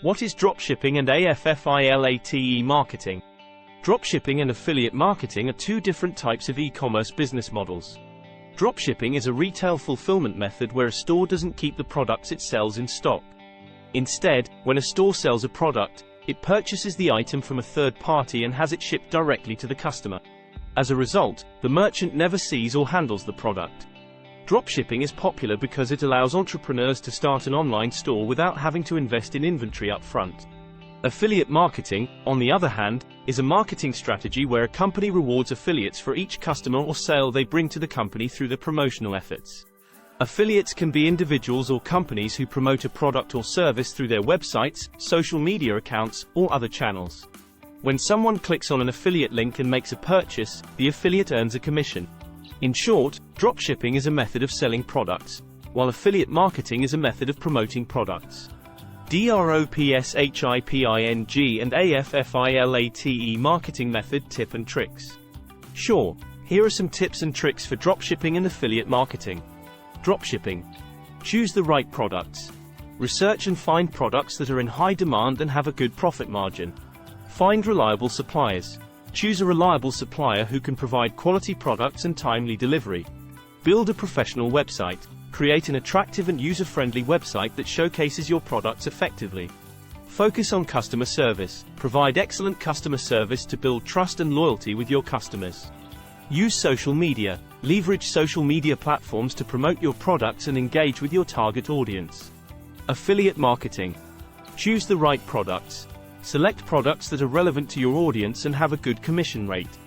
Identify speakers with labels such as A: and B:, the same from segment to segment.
A: What is dropshipping and affiliate marketing? Dropshipping and affiliate marketing are two different types of e-commerce business models. Dropshipping is a retail fulfillment method where a store doesn't keep the products it sells in stock. Instead, when a store sells a product, it purchases the item from a third party and has it shipped directly to the customer. As a result, the merchant never sees or handles the product. Dropshipping is popular because it allows entrepreneurs to start an online store without having to invest in inventory up front. Affiliate marketing, on the other hand, is a marketing strategy where a company rewards affiliates for each customer or sale they bring to the company through their promotional efforts. Affiliates can be individuals or companies who promote a product or service through their websites, social media accounts, or other channels. When someone clicks on an affiliate link and makes a purchase, the affiliate earns a commission. In short, dropshipping is a method of selling products, while affiliate marketing is a method of promoting products. DROPSHIPPING and AFFILATE marketing method tip and tricks. Sure, here are some tips and tricks for dropshipping and affiliate marketing. Dropshipping. Choose the right products. Research and find products that are in high demand and have a good profit margin. Find reliable suppliers. Choose a reliable supplier who can provide quality products and timely delivery. Build a professional website. Create an attractive and user-friendly website that showcases your products effectively. Focus on customer service. Provide excellent customer service to build trust and loyalty with your customers. Use social media. Leverage social media platforms to promote your products and engage with your target audience. Affiliate marketing. Choose the right products. Select products that are relevant to your audience and have a good commission rate.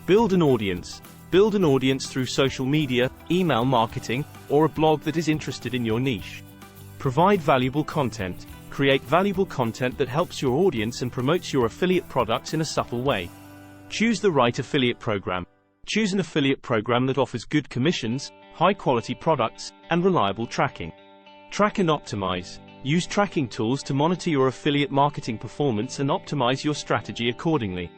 A: Build an audience. Build an audience through social media, email marketing, or a blog that is interested in your niche. Provide valuable content. Create valuable content that helps your audience and promotes your affiliate products in a subtle way. Choose the right affiliate program. Choose an affiliate program that offers good commissions, high-quality products, and reliable tracking. Track and optimize. Use tracking tools to monitor your affiliate marketing performance and optimize your strategy accordingly.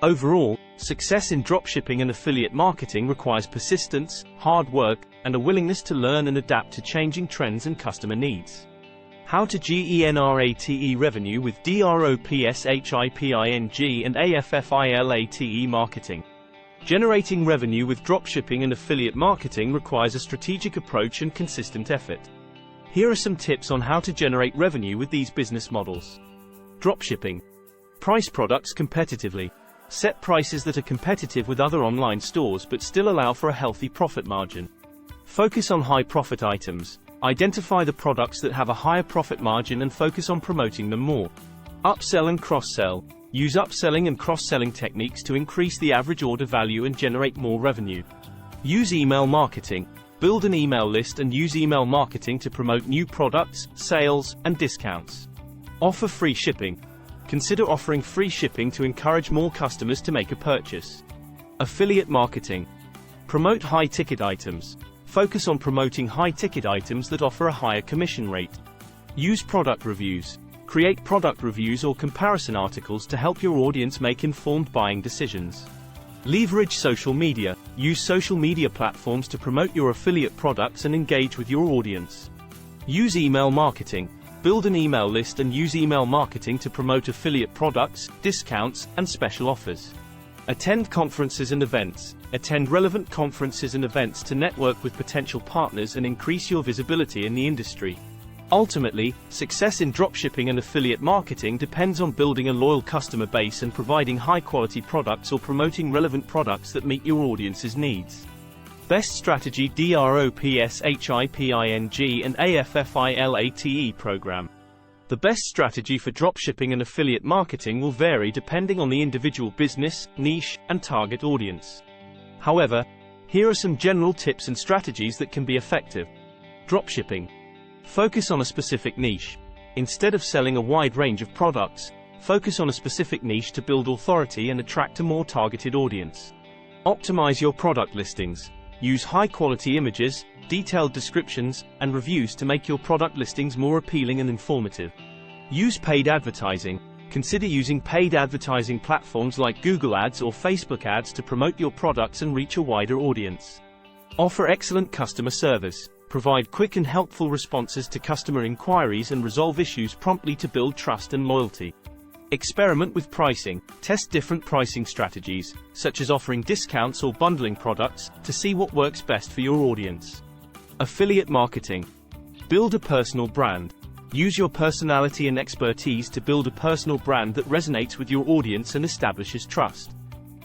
A: Overall, success in dropshipping and affiliate marketing requires persistence, hard work, and a willingness to learn and adapt to changing trends and customer needs. How to generate revenue with dropshipping and affiliate marketing. Generating revenue with dropshipping and affiliate marketing requires a strategic approach and consistent effort. Here are some tips on how to generate revenue with these business models. Dropshipping. Price products competitively. Set prices that are competitive with other online stores but still allow for a healthy profit margin. Focus on high-profit items. Identify the products that have a higher profit margin and focus on promoting them more. Upsell and cross-sell. Use upselling and cross-selling techniques to increase the average order value and generate more revenue. Use email marketing. Build an email list and use email marketing to promote new products, sales, and discounts. Offer free shipping. Consider offering free shipping to encourage more customers to make a purchase. Affiliate marketing. Promote high-ticket items. Focus on promoting high-ticket items that offer a higher commission rate. Use product reviews. Create product reviews or comparison articles to help your audience make informed buying decisions. Leverage social media. Use social media platforms to promote your affiliate products and engage with your audience. Use email marketing. Build an email list and use email marketing to promote affiliate products, discounts, and special offers. Attend conferences and events. Attend relevant conferences and events to network with potential partners and increase your visibility in the industry. Ultimately, success in dropshipping and affiliate marketing depends on building a loyal customer base and providing high-quality products or promoting relevant products that meet your audience's needs. Best strategy: dropshipping and affiliate program. The best strategy for dropshipping and affiliate marketing will vary depending on the individual business, niche, and target audience. However, here are some general tips and strategies that can be effective. Dropshipping. Focus on a specific niche. Instead of selling a wide range of products, focus on a specific niche to build authority and attract a more targeted audience. Optimize your product listings. Use high-quality images, detailed descriptions, and reviews to make your product listings more appealing and informative. Use paid advertising. Consider using paid advertising platforms like Google Ads or Facebook Ads to promote your products and reach a wider audience. Offer excellent customer service. Provide quick and helpful responses to customer inquiries and resolve issues promptly to build trust and loyalty. Experiment with pricing. Test different pricing strategies, such as offering discounts or bundling products, to see what works best for your audience. Affiliate marketing. Build a personal brand. Use your personality and expertise to build a personal brand that resonates with your audience and establishes trust.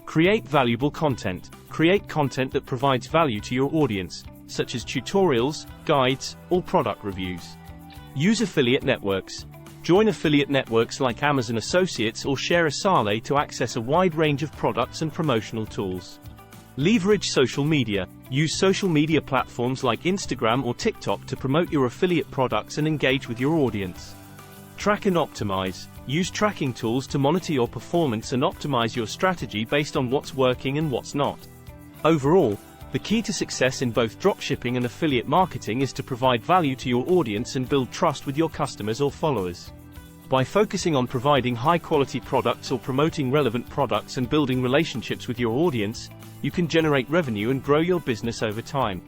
A: Create valuable content. Create content that provides value to your audience, such as tutorials, guides, or product reviews. Use affiliate networks. Join affiliate networks like Amazon Associates or Share a Sale to access a wide range of products and promotional tools. Leverage social media. Use social media platforms like Instagram or TikTok to promote your affiliate products and engage with your audience. Track and optimize. Use tracking tools to monitor your performance and optimize your strategy based on what's working and what's not. Overall, the key to success in both dropshipping and affiliate marketing is to provide value to your audience and build trust with your customers or followers. By focusing on providing high-quality products or promoting relevant products and building relationships with your audience, you can generate revenue and grow your business over time.